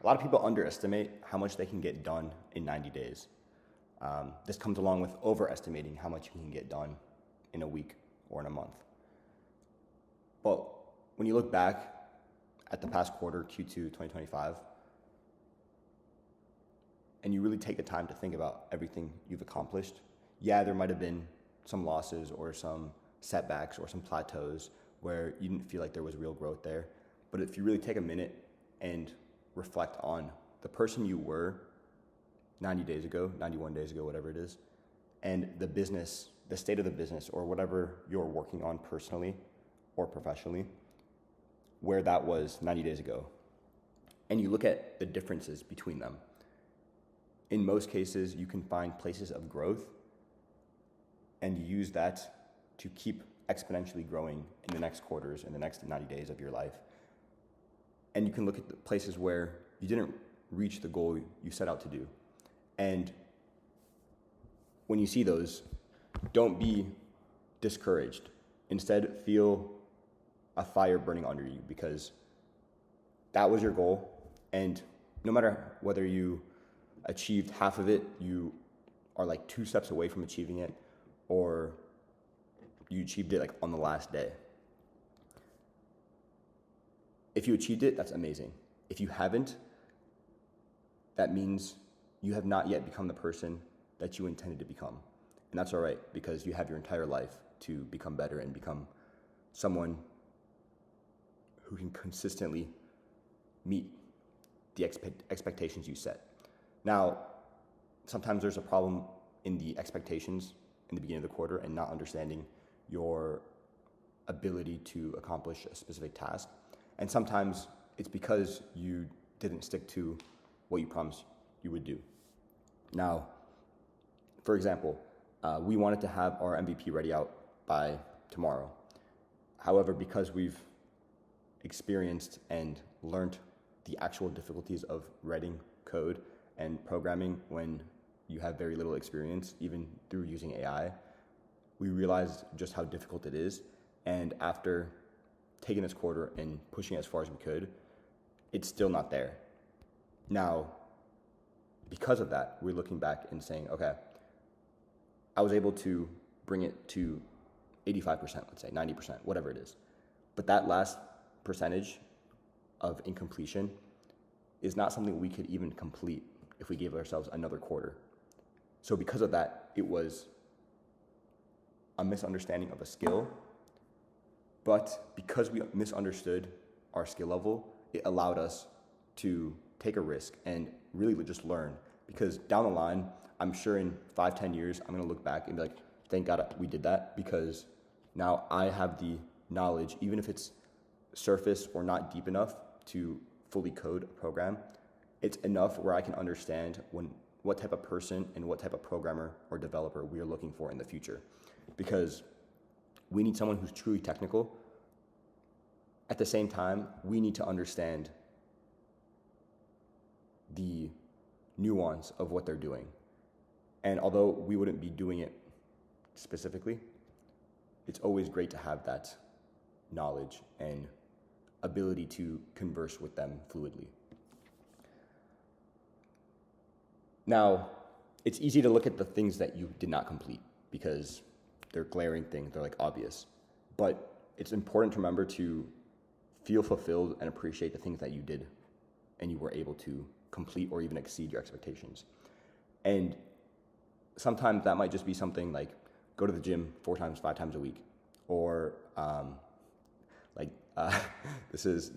a lot of people underestimate how much they can get done in 90 days. This comes along with overestimating how much you can get done in a week or in a month. But when you look back at the past quarter, Q2 2025, and you really take the time to think about everything you've accomplished, yeah, there might have been some losses or some setbacks or some plateaus where you didn't feel like there was real growth there. But if you really take a minute and reflect on the person you were 90 days ago, 91 days ago, whatever it is, and the business, the state of the business, or whatever you're working on personally or professionally, where that was 90 days ago, and you look at the differences between them, in most cases, you can find places of growth and use that to keep exponentially growing in the next quarters, in the next 90 days of your life. And you can look at the places where you didn't reach the goal you set out to do. And when you see those, don't be discouraged. Instead, feel a fire burning under you, because that was your goal. And no matter whether you achieved half of it, you are like 2 steps away from achieving it, or you achieved it like on the last day. If you achieved it, that's amazing. If you haven't, that means you have not yet become the person that you intended to become. And that's all right, because you have your entire life to become better and become someone who can consistently meet the expectations you set. Now, sometimes there's a problem in the expectations in the beginning of the quarter and not understanding your ability to accomplish a specific task. And sometimes it's because you didn't stick to what you promised you would do. Now, for example, we wanted to have our MVP ready out by tomorrow. However, because we've experienced and learned the actual difficulties of writing code and programming when you have very little experience, even through using AI, we realized just how difficult it is. And after taking this quarter and pushing as far as we could, it's still not there. Now, because of that, we're looking back and saying, okay, I was able to bring it to 85%, let's say 90%, whatever it is. But that last percentage of incompletion is not something we could even complete if we gave ourselves another quarter. So because of that, it was a misunderstanding of a skill, but because we misunderstood our skill level, it allowed us to take a risk and really just learn. Because down the line, I'm sure in 5-10 years, I'm gonna look back and be like, thank God we did that, because now I have the knowledge, even if it's surface or not deep enough to fully code a program, it's enough where I can understand what type of person and what type of programmer or developer we are looking for in the future. Because we need someone who's truly technical. At the same time, we need to understand the nuance of what they're doing. And although we wouldn't be doing it specifically, it's always great to have that knowledge and ability to converse with them fluidly. Now, it's easy to look at the things that you did not complete because they're glaring things, they're like obvious. But it's important to remember to feel fulfilled and appreciate the things that you did and you were able to complete or even exceed your expectations. And sometimes that might just be something like go to the gym 4 times, 5 times a week, or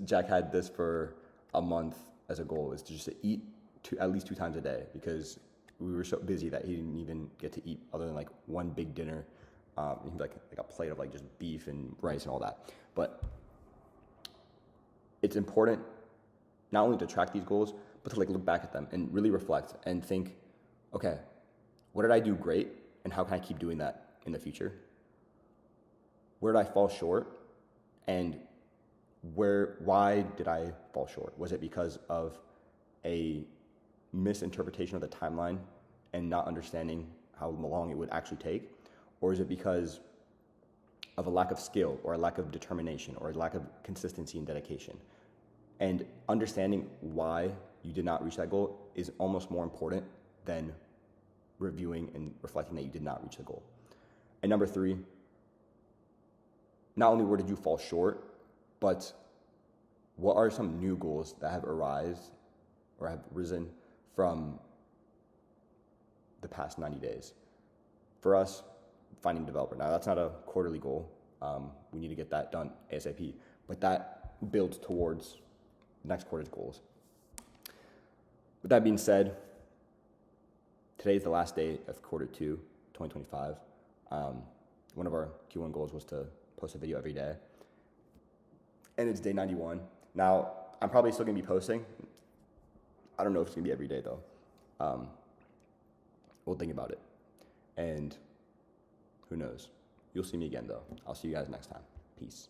Jack had this for a month as a goal, is to just eat at least 2 times a day, because we were so busy that he didn't even get to eat other than like one big dinner, like a plate of like just beef and rice and all that. But it's important not only to track these goals, but to like look back at them and really reflect and think, okay, what did I do great and how can I keep doing that in the future? Where did I fall short, and why did I fall short? Was it because of a misinterpretation of the timeline and not understanding how long it would actually take? Or is it because of a lack of skill or a lack of determination or a lack of consistency and dedication? And understanding why you did not reach that goal is almost more important than reviewing and reflecting that you did not reach the goal. And number 3, not only where did you fall short, but what are some new goals that have risen from the past 90 days? For us, finding a developer. Now, that's not a quarterly goal. We need to get that done ASAP, but that builds towards next quarter's goals. With that being said, today is the last day of quarter 2, 2025. One of our Q1 goals was to post a video every day, and it's day 91. Now, I'm probably still gonna be posting. I don't know if it's gonna be every day though. We'll think about it, and who knows? You'll see me again though. I'll see you guys next time. Peace.